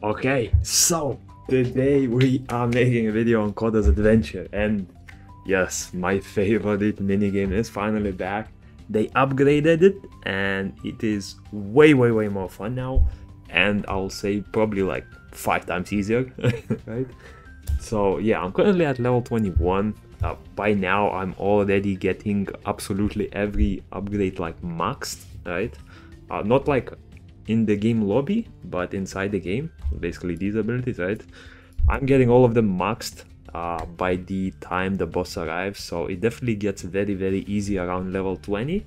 Okay, so today we are making a video on KOTA'S adventure, and yes, my favorite minigame is finally back. They upgraded it and it is way more fun now, and I'll say probably like 5 times easier. Right? So yeah, I'm currently at level 21. By now I'm already getting absolutely every upgrade like maxed, right? Not like in the game lobby, but inside the game, basically these abilities, right? I'm getting all of them maxed by the time the boss arrives, so it definitely gets very easy around level 20,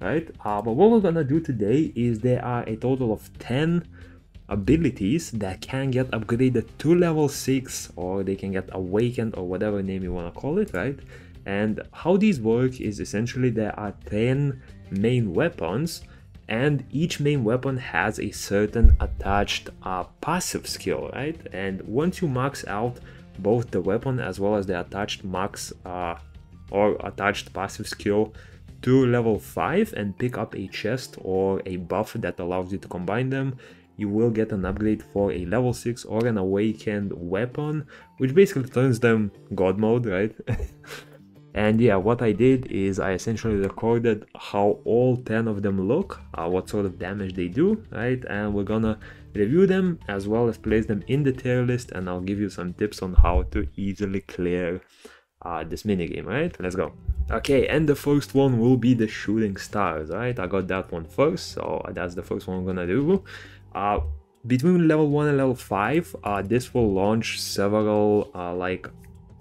right? But what we're gonna do today is there are a total of 10 abilities that can get upgraded to level 6, or they can get awakened, or whatever name you want to call it, right? And how these work is essentially there are 10 main weapons, and each main weapon has a certain attached passive skill, right? And once you max out both the weapon as well as the attached max or attached passive skill to level 5 and pick up a chest or a buff that allows you to combine them, you will get an upgrade for a level 6 or an awakened weapon, which basically turns them god mode, right? And yeah, what I did is I essentially recorded how all 10 of them look, what sort of damage they do, right? And we're gonna review them as well as place them in the tier list, and I'll give you some tips on how to easily clear this minigame, right? Let's go. Okay, and the first one will be the shooting stars, right? I got that one first, so that's the first one I'm gonna do. Between level 1 and level 5, this will launch several like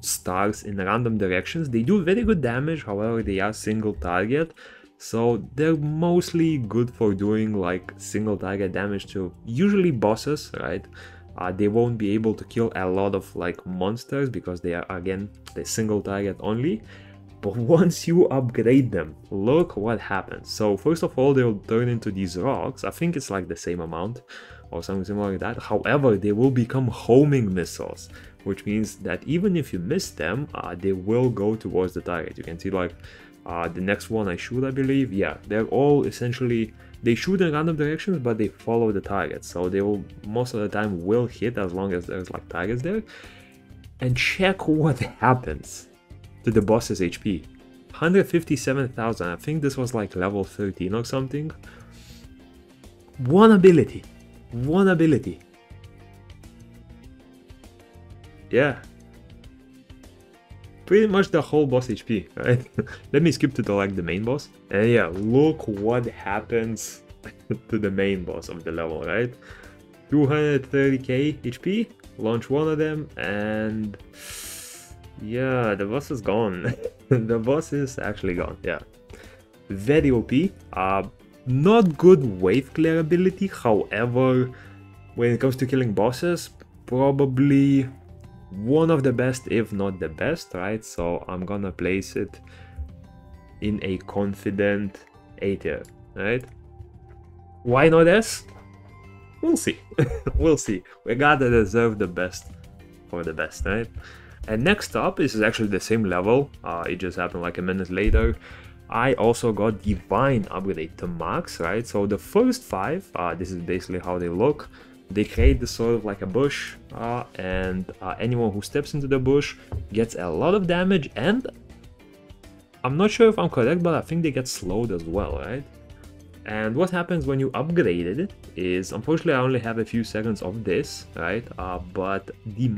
stars in random directions. They do very good damage, however they are single target, so they're mostly good for doing like single target damage to usually bosses, right? They won't be able to kill a lot of like monsters because they are, again, the single target only. But once you upgrade them, look what happens. So first of all, they'll turn into these rocks. I think it's like the same amount or something similar like that. However, they will become homing missiles, which means that even if you miss them, they will go towards the target. You can see like the next one I shoot, I believe. Yeah, they're all essentially, they shoot in random directions, but they follow the target. So they will, most of the time, will hit as long as there's like targets there. And check what happens to the boss's HP. 157,000. I think this was like level 13 or something. One ability. Yeah. Pretty much the whole boss HP, right? Let me skip to the main boss. And yeah, look what happens to the main boss of the level, right? 230k HP, launch one of them, and yeah, the boss is gone. The boss is actually gone, yeah. Very OP. Not good wave clear ability, however, when it comes to killing bosses, probably one of the best, if not the best, right? So I'm gonna place it in a confident A tier, right? Why not S? We'll see. We'll see. We gotta deserve the best for the best, right? And next up, this is actually the same level, it just happened like a minute later. I also got Divine upgrade to max, right? So the first 5, this is basically how they look. They create this sort of like a bush, and anyone who steps into the bush gets a lot of damage, and I'm not sure if I'm correct, but I think they get slowed as well, right? And what happens when you upgrade it is, unfortunately I only have a few seconds of this, right? But the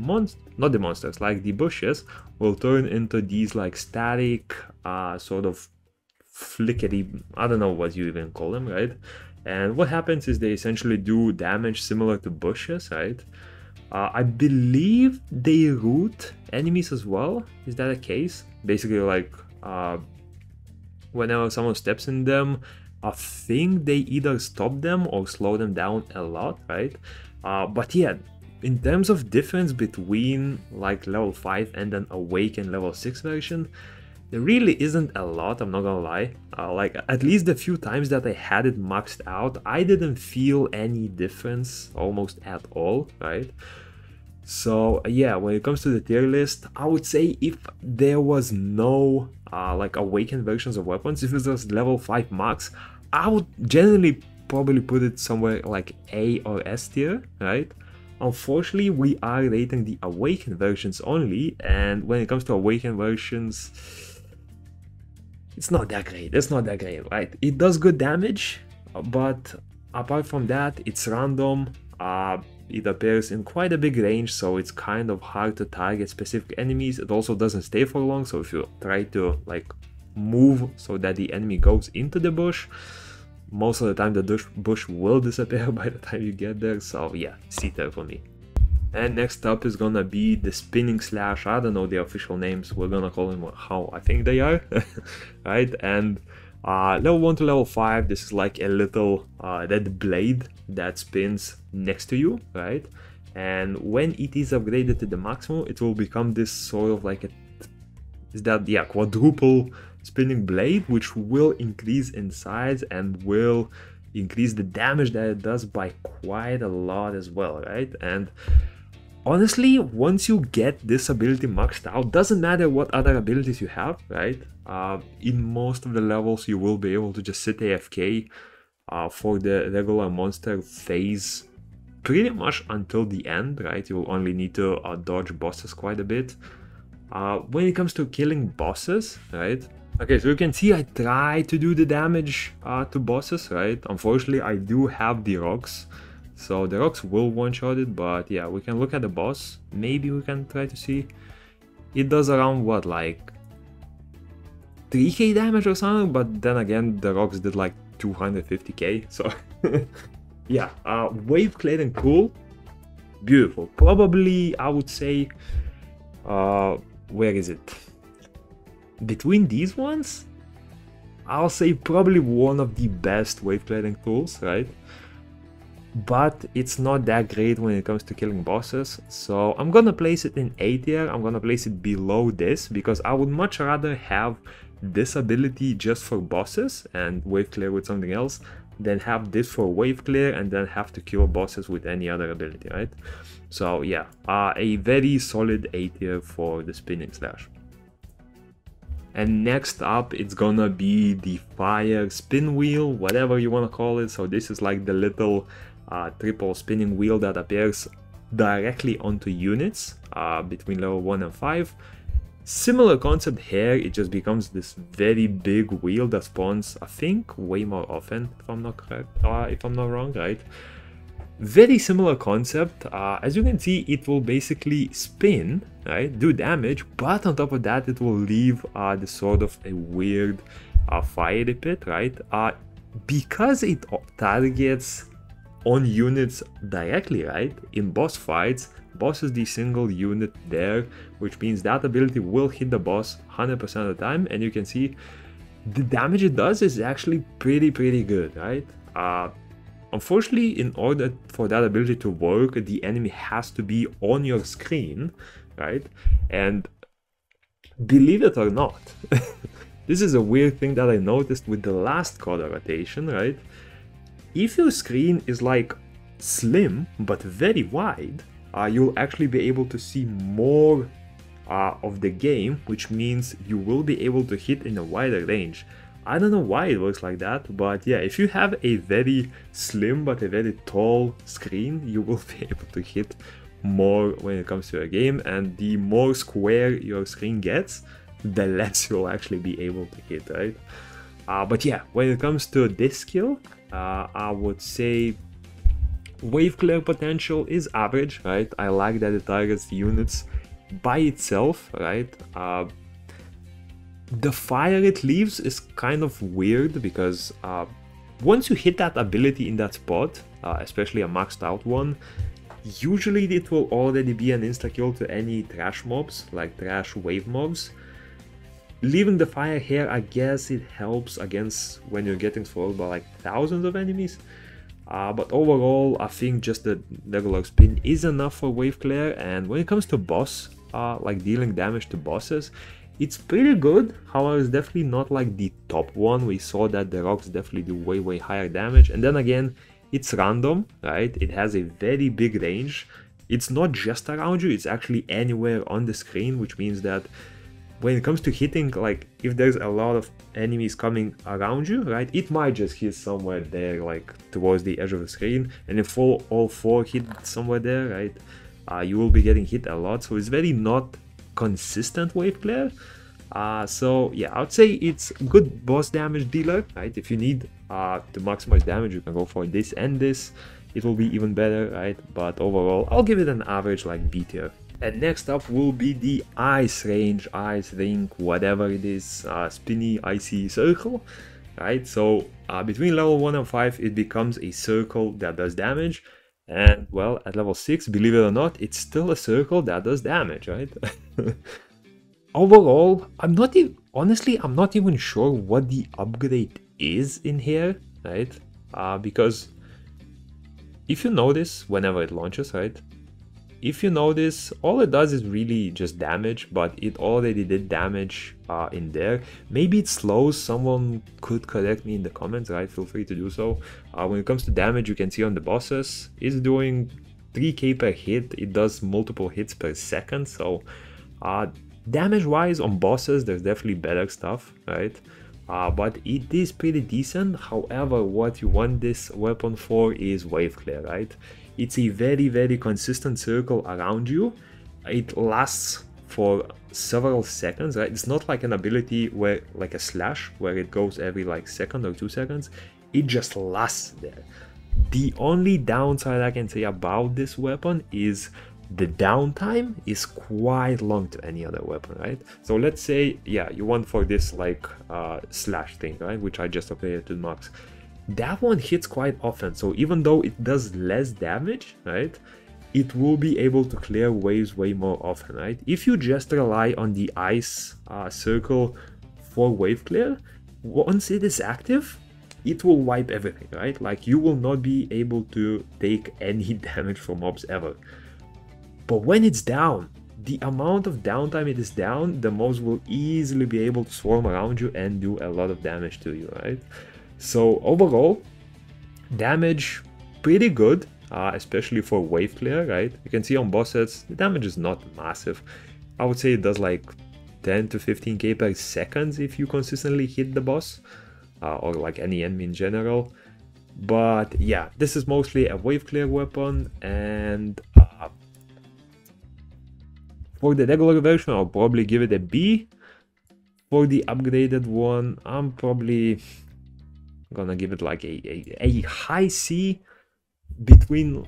not the monsters, like the bushes will turn into these like static, sort of flickery, I don't know what you even call them, right? And what happens is they essentially do damage similar to bushes, right? I believe they root enemies as well. Is that a case? Basically like whenever someone steps in them, I think they either stop them or slow them down a lot, right? But yeah, in terms of difference between like level 5 and an awakened level 6 version, there really isn't a lot, I'm not gonna lie. Like at least the few times that I had it maxed out, I didn't feel any difference almost at all, right? So yeah, when it comes to the tier list, I would say if there was no like awakened versions of weapons, if it was level 5 max, I would generally probably put it somewhere like A or S tier, right? Unfortunately, we are rating the awakened versions only, and when it comes to awakened versions, it's not that great. It's not that great, right? It does good damage, but apart from that, it's random. It appears in quite a big range, so it's kind of hard to target specific enemies. It also doesn't stay for long, so if you try to like move so that the enemy goes into the bush, most of the time the bush will disappear by the time you get there. So yeah, C-tier for me. And next up is gonna be the spinning slash. I don't know the official names, we're gonna call them how I think they are. Right? And level 1 to level 5, this is like a little red blade that spins next to you, right? And when it is upgraded to the maximum, it will become this sort of like quadruple spinning blade, which will increase in size and will increase the damage that it does by quite a lot as well, right? And honestly, once you get this ability maxed out, doesn't matter what other abilities you have, right? In most of the levels, you will be able to just sit AFK for the regular monster phase pretty much until the end, right? You will only need to dodge bosses quite a bit. When it comes to killing bosses, right? Okay, so you can see I try to do the damage to bosses, right? Unfortunately, I do have the rocks. So the rocks will one-shot it, but yeah, we can look at the boss. Maybe we can try to see. It does around what, like 3k damage or something, but then again, the rocks did like 250k, so yeah, wave clearing cool, beautiful. Probably, I would say, where is it? Between these ones, I'll say probably one of the best wave clearing tools, right? But it's not that great when it comes to killing bosses, so I'm gonna place it in A tier. I'm gonna place it below this because I would much rather have this ability just for bosses and wave clear with something else than have this for wave clear and then have to kill bosses with any other ability, right? So yeah, a very solid A tier for the spinning slash. And next up, it's gonna be the fire spin wheel, whatever you wanna call it. So this is like the little triple spinning wheel that appears directly onto units between level 1 and 5. Similar concept here, it just becomes this very big wheel that spawns, I think, way more often, if I'm not correct, if I'm not wrong, right? Very similar concept. As you can see, it will basically spin, right, do damage, but on top of that, it will leave the sort of a weird fiery pit, right? Because it targets on units directly, right? In boss fights, boss is the single unit there, which means that ability will hit the boss 100% of the time, and you can see the damage it does is actually pretty good, right? Unfortunately, in order for that ability to work, the enemy has to be on your screen, right? And believe it or not, this is a weird thing that I noticed with the last KOTA rotation, right? If your screen is like slim but very wide, you'll actually be able to see more of the game, which means you will be able to hit in a wider range. I don't know why it works like that, but yeah, if you have a very slim but a very tall screen, you will be able to hit more when it comes to a game, and the more square your screen gets, the less you'll actually be able to hit, right? But yeah, when it comes to this skill, I would say wave clear potential is average, right? I like that it targets the units by itself, right? The fire it leaves is kind of weird because once you hit that ability in that spot, especially a maxed out one, usually it will already be an insta-kill to any trash mobs, like trash wave mobs. Leaving the fire here, I guess it helps against when you're getting followed by like thousands of enemies. But overall, I think just the regular spin is enough for wave clear. And when it comes to boss, like dealing damage to bosses, it's pretty good. However, it's definitely not like the top one. We saw that the rocks definitely do way higher damage. And then again, it's random, right? It has a very big range. It's not just around you, it's actually anywhere on the screen, which means that when it comes to hitting, like if there's a lot of enemies coming around you, right, it might just hit somewhere there, like towards the edge of the screen, and if all four hit somewhere there, right, you will be getting hit a lot. So it's very not consistent wave clear. So yeah, I would say it's good boss damage dealer, right? If you need to maximize damage, you can go for this and this. It will be even better, right? But overall, I'll give it an average like B tier. And next up will be the ice range, ice ring, whatever it is, spinny icy circle, right? So between level 1 and 5, it becomes a circle that does damage. And well, at level 6, believe it or not, it's still a circle that does damage, right? Overall, honestly, I'm not even sure what the upgrade is in here, right? Because if you notice, whenever it launches, right? If you notice, all it does is really just damage, but it already did damage in there. Maybe it slows, someone could correct me in the comments, right? Feel free to do so. When it comes to damage, you can see on the bosses, it's doing 3k per hit. It does multiple hits per second, so damage-wise on bosses, there's definitely better stuff, right? But it is pretty decent. However, what you want this weapon for is wave clear, right? It's a very, very consistent circle around you. It lasts for several seconds, right? It's not like an ability where, like a slash, where it goes every like second or 2 seconds. It just lasts there. The only downside I can say about this weapon is the downtime is quite long to any other weapon, right? So let's say, yeah, you want for this like slash thing, right? Which I just upgraded to max. That one hits quite often, so even though it does less damage, right, it will be able to clear waves way more often, right? If you just rely on the ice circle for wave clear, once it is active, it will wipe everything, right? Like you will not be able to take any damage from mobs ever. But when it's down, the amount of downtime it is down, the mobs will easily be able to swarm around you and do a lot of damage to you, right? So overall, damage pretty good, especially for wave clear, right? You can see on boss sets, the damage is not massive. I would say it does like 10 to 15k per second if you consistently hit the boss, or like any enemy in general. But yeah, this is mostly a wave clear weapon, and for the regular version, I'll probably give it a B. For the upgraded one, I'm probably gonna give it like a high C. Between,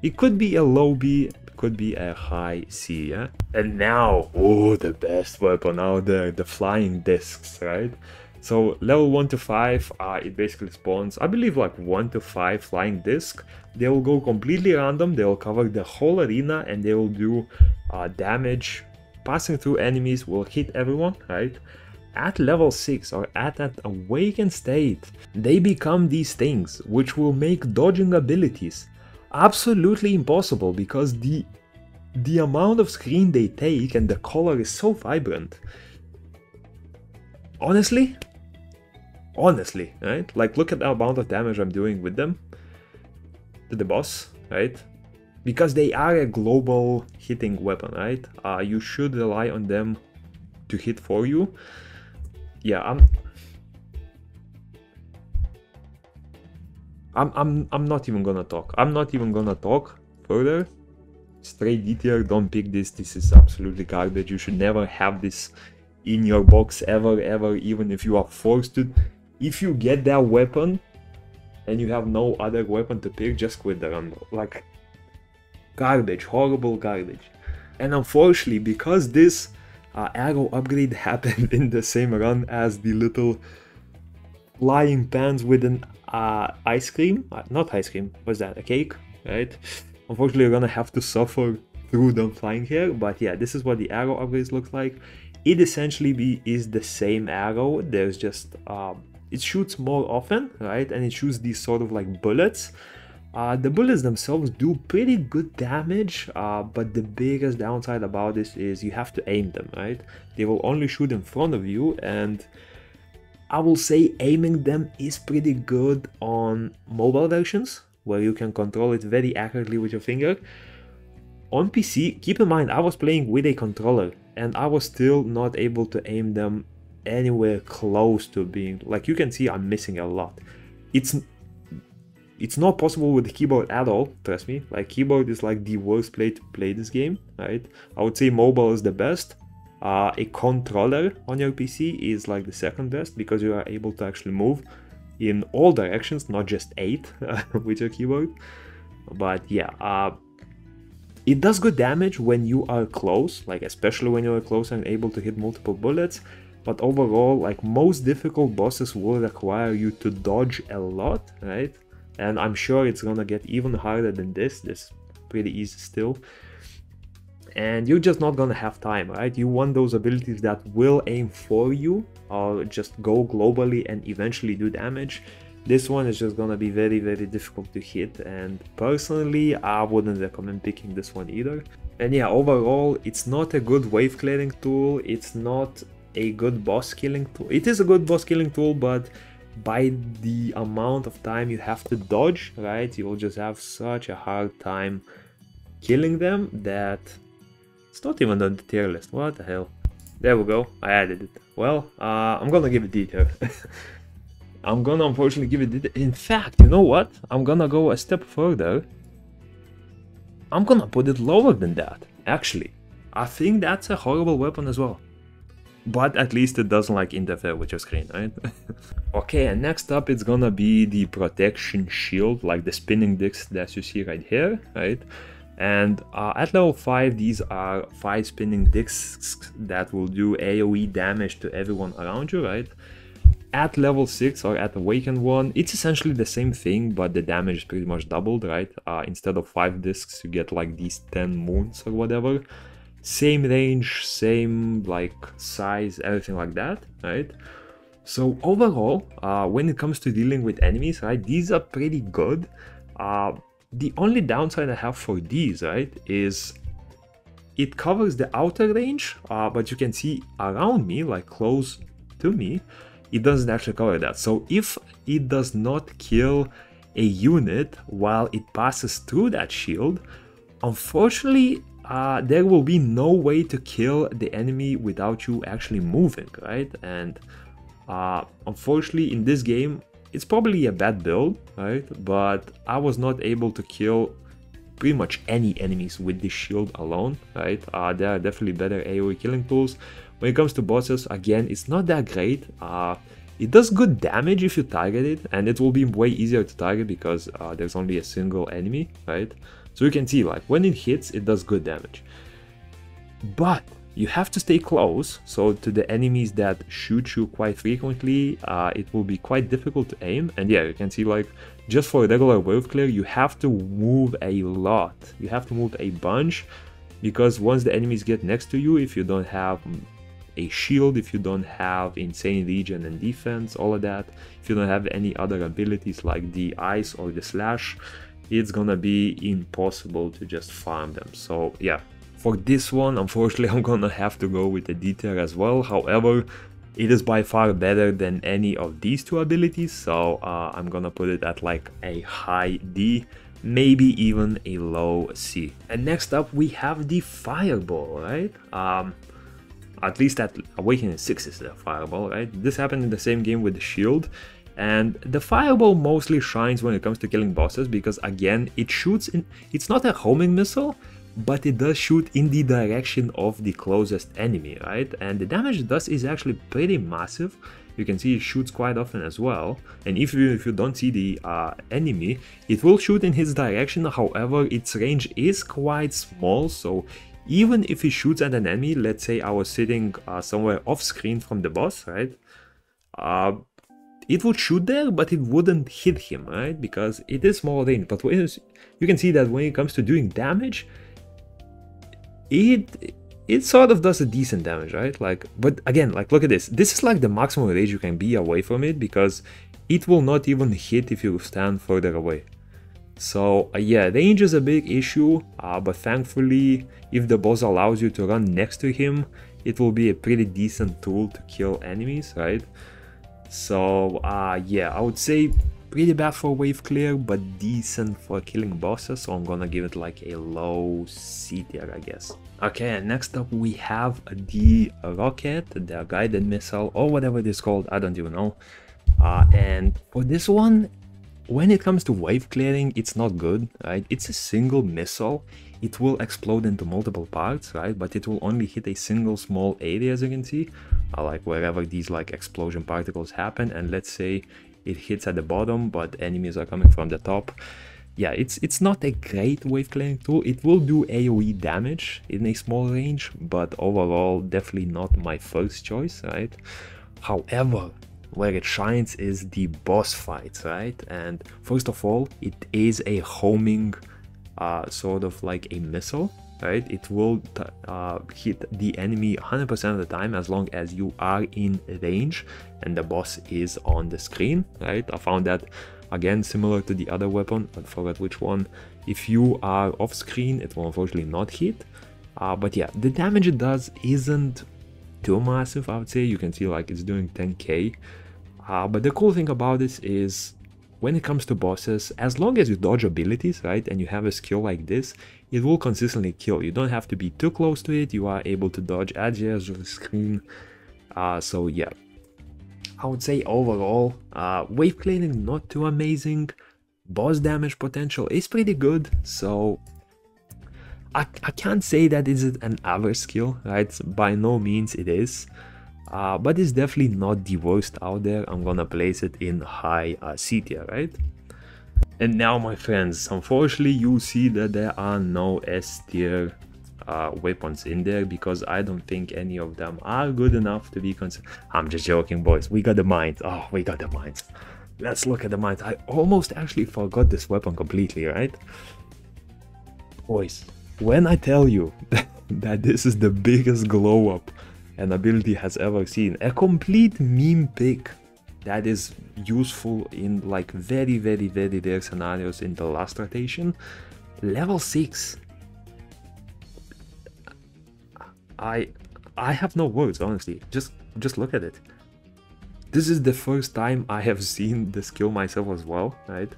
it could be a low B, it could be a high C, yeah? And now, oh, the best weapon out there, the flying discs, right? So level 1 to 5, it basically spawns, I believe, like 1 to 5 flying discs. They will go completely random, they will cover the whole arena, and they will do damage. Passing through enemies will hit everyone, right? At level 6 or at that awakened state, they become these things which will make dodging abilities absolutely impossible, because the amount of screen they take and the color is so vibrant. Honestly, right? Like, look at the amount of damage I'm doing with them to the boss, right? Because they are a global hitting weapon, right? You should rely on them to hit for you. Yeah, I'm not even gonna talk. I'm not even gonna talk further. Straight D tier, don't pick this. This is absolutely garbage. You should never have this in your box ever, even if you are forced to. If you get that weapon and you have no other weapon to pick, just quit the run. Like, garbage, horrible garbage. And unfortunately, because this arrow upgrade happened in the same run as the little flying pans with an ice cream, not ice cream, what's that, a cake, right? Unfortunately, you're gonna have to suffer through them flying here, but yeah, this is what the arrow upgrades look like. It essentially is the same arrow, there's just, it shoots more often, right? And it shoots these sort of like bullets. The bullets themselves do pretty good damage, but the biggest downside about this is you have to aim them, right? They will only shoot in front of you, and I will say aiming them is pretty good on mobile versions, where you can control it very accurately with your finger. On PC, keep in mind, I was playing with a controller, and I was still not able to aim them anywhere close to being, like you can see I'm missing a lot. It's not possible with the keyboard at all, trust me. Like keyboard is like the worst way to play this game, right? I would say mobile is the best. A controller on your PC is like the second best because you are able to actually move in all directions, not just 8 with your keyboard. But yeah, it does good damage when you are close, like especially when you are close and able to hit multiple bullets. But overall, like most difficult bosses will require you to dodge a lot, right? And I'm sure it's gonna get even harder than this. This is pretty easy still. And you're just not gonna have time, right? You want those abilities that will aim for you or just go globally and eventually do damage. This one is just gonna be very, very difficult to hit, and personally I wouldn't recommend picking this one either. And yeah, overall it's not a good wave clearing tool, it's not a good boss killing tool. It is a good boss killing tool, but by the amount of time you have to dodge, right, you'll just have such a hard time killing them that it's not even on the tier list. What the hell? There we go, I added it. Well, I'm gonna give it D tier. I'm gonna unfortunately give it D tier. In fact, you know what? I'm gonna go a step further. I'm gonna put it lower than that, actually. I think that's a horrible weapon as well. But at least it doesn't like interfere with your screen, right? Okay, and next up it's gonna be the protection shield, like the spinning discs that you see right here, right? And at level 5, these are 5 spinning discs that will do AoE damage to everyone around you, right? At level 6 or at Awakened 1, it's essentially the same thing, but the damage is pretty much doubled, right? Instead of 5 discs, you get like these 10 moons or whatever. Same range, same like size, everything like that, right? So overall, when it comes to dealing with enemies, right, these are pretty good. The only downside I have for these, right, is it covers the outer range, but you can see around me, like close to me, it doesn't actually cover that. So if it does not kill a unit while it passes through that shield, unfortunately, there will be no way to kill the enemy without you actually moving, right? And unfortunately in this game, it's probably a bad build, right? But I was not able to kill pretty much any enemies with this shield alone, right? There are definitely better AoE killing tools. When it comes to bosses, again, it's not that great. It does good damage if you target it, and it will be way easier to target because there's only a single enemy, right? So you can see, like, when it hits, it does good damage. But you have to stay close, so to the enemies that shoot you quite frequently, it will be quite difficult to aim. And yeah, you can see, like, just for a regular wave clear, you have to move a lot. You have to move a bunch, because once the enemies get next to you, if you don't have a shield, if you don't have insane regen and defense, all of that, if you don't have any other abilities like the ice or the slash, it's gonna be impossible to just farm them. So yeah, for this one, unfortunately, I'm gonna have to go with the D tier as well. However, it is by far better than any of these two abilities, so I'm gonna put it at like a high D, maybe even a low C. And next up we have the Fireball, right? At least at Awakening 6 is the Fireball, right? This happened in the same game with the shield. And the Fireball mostly shines when it comes to killing bosses because, again, it shoots in... It's not a homing missile, but it does shoot in the direction of the closest enemy, right? And the damage it does is actually pretty massive. You can see it shoots quite often as well. And if you don't see the enemy, it will shoot in his direction. However, its range is quite small, so even if he shoots at an enemy, let's say I was sitting somewhere off screen from the boss, right? It would shoot there, but it wouldn't hit him, right? Because it is small range. But you can see that when it comes to doing damage, it sort of does a decent damage, right? Like, but again, like, look at this. This is like the maximum range you can be away from it, because it will not even hit if you stand further away. So yeah, range is a big issue, but thankfully, if the boss allows you to run next to him, it will be a pretty decent tool to kill enemies, right? So yeah, I would say Pretty bad for wave clear, but decent for killing bosses, so I'm gonna give it like a low C tier, I guess. Okay, next up we have the rocket, the guided missile, or whatever it is called, I don't even know. And for this one, when it comes to wave clearing, it's not good, right? It's a single missile. It will explode into multiple parts, right? But it will only hit a single small area, as you can see, like wherever these like explosion particles happen. And let's say it hits at the bottom, but enemies are coming from the top. Yeah, it's not a great wave clearing tool. It will do AoE damage in a small range, but overall definitely not my first choice, right? However, where it shines is the boss fights, right? And first of all, it is a homing sort of like a missile, right? It will hit the enemy 100% of the time as long as you are in range and the boss is on the screen, right? I found that again similar to the other weapon, I forgot which one. If you are off screen, it will unfortunately not hit, but yeah, the damage it does isn't too massive, I would say. You can see like it's doing 10k, but the cool thing about this is when it comes to bosses, as long as you dodge abilities, right, and you have a skill like this, it will consistently kill. You don't have to be too close to it, you are able to dodge edges of the screen. So yeah, I would say overall, wave clearing not too amazing, boss damage potential is pretty good, so I can't say that is an average skill, right? By no means it is, but it's definitely not the worst out there. I'm gonna place it in high C tier, right? And now, my friends, unfortunately you see that there are no S tier weapons in there because I don't think any of them are good enough to be considered. I'm just joking, boys. We got the mines. Oh, we got the mines. Let's look at the mines. I almost actually forgot this weapon completely, right? Boys, when I tell you that this is the biggest glow up an ability has ever seen, a complete meme pick that is useful in like very rare scenarios in the last rotation, level 6. I have no words, honestly. Just look at it. This is the first time I have seen the skill myself as well, right?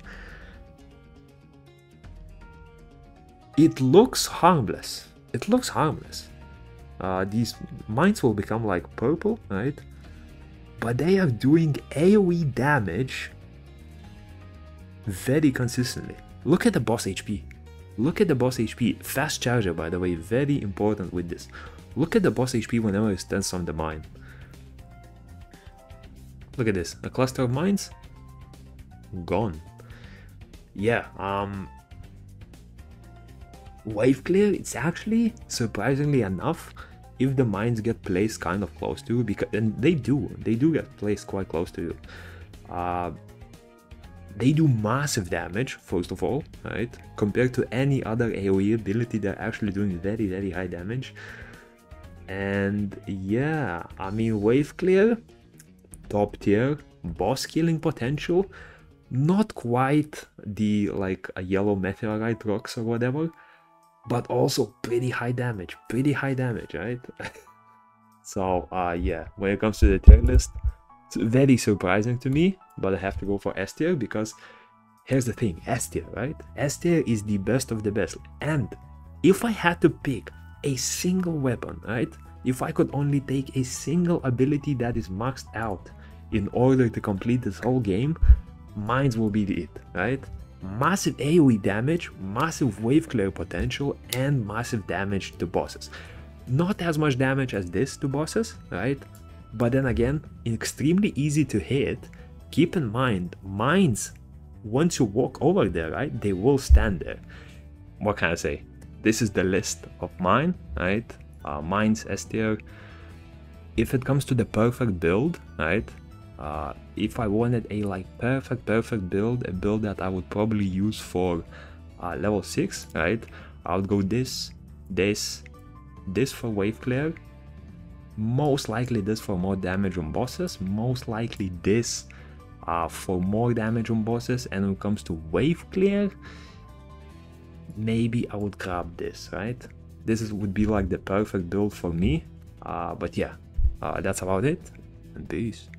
It looks harmless. It looks harmless. These mines will become like purple, right? But they are doing AoE damage very consistently. Look at the boss HP. Look at the boss HP. Fast charger, by the way, very important with this. Look at the boss HP whenever it stands on the mine. Look at this. A cluster of mines? Gone. Yeah, wave clear, it's actually surprisingly enough if the mines get placed kind of close to you, because and they do get placed quite close to you. They do massive damage, first of all, right? Compared to any other AoE ability, they're actually doing very high damage. And yeah, I mean, wave clear, top tier, boss killing potential, not quite the like a yellow meteorite rocks or whatever, but also pretty high damage, right? So yeah, when it comes to the tier list, it's very surprising to me, but I have to go for S tier because here's the thing, S tier, right? S tier is the best of the best. And if I had to pick a single weapon, right? If I could only take a single ability that is maxed out in order to complete this whole game, mines will be it, right? Massive AoE damage, massive wave clear potential, and massive damage to bosses. Not as much damage as this to bosses, right? But then again, extremely easy to hit. Keep in mind, mines, once you walk over there, right, they will stand there. What can I say? This is the list of mine, right? Mines S tier. If it comes to the perfect build, right? If I wanted a like perfect build, a build that I would probably use for level 6, right? I would go this for wave clear, most likely this for more damage on bosses, most likely this for more damage on bosses, and when it comes to wave clear, maybe I would grab this, right? This would be like the perfect build for me, but yeah, that's about it, and peace.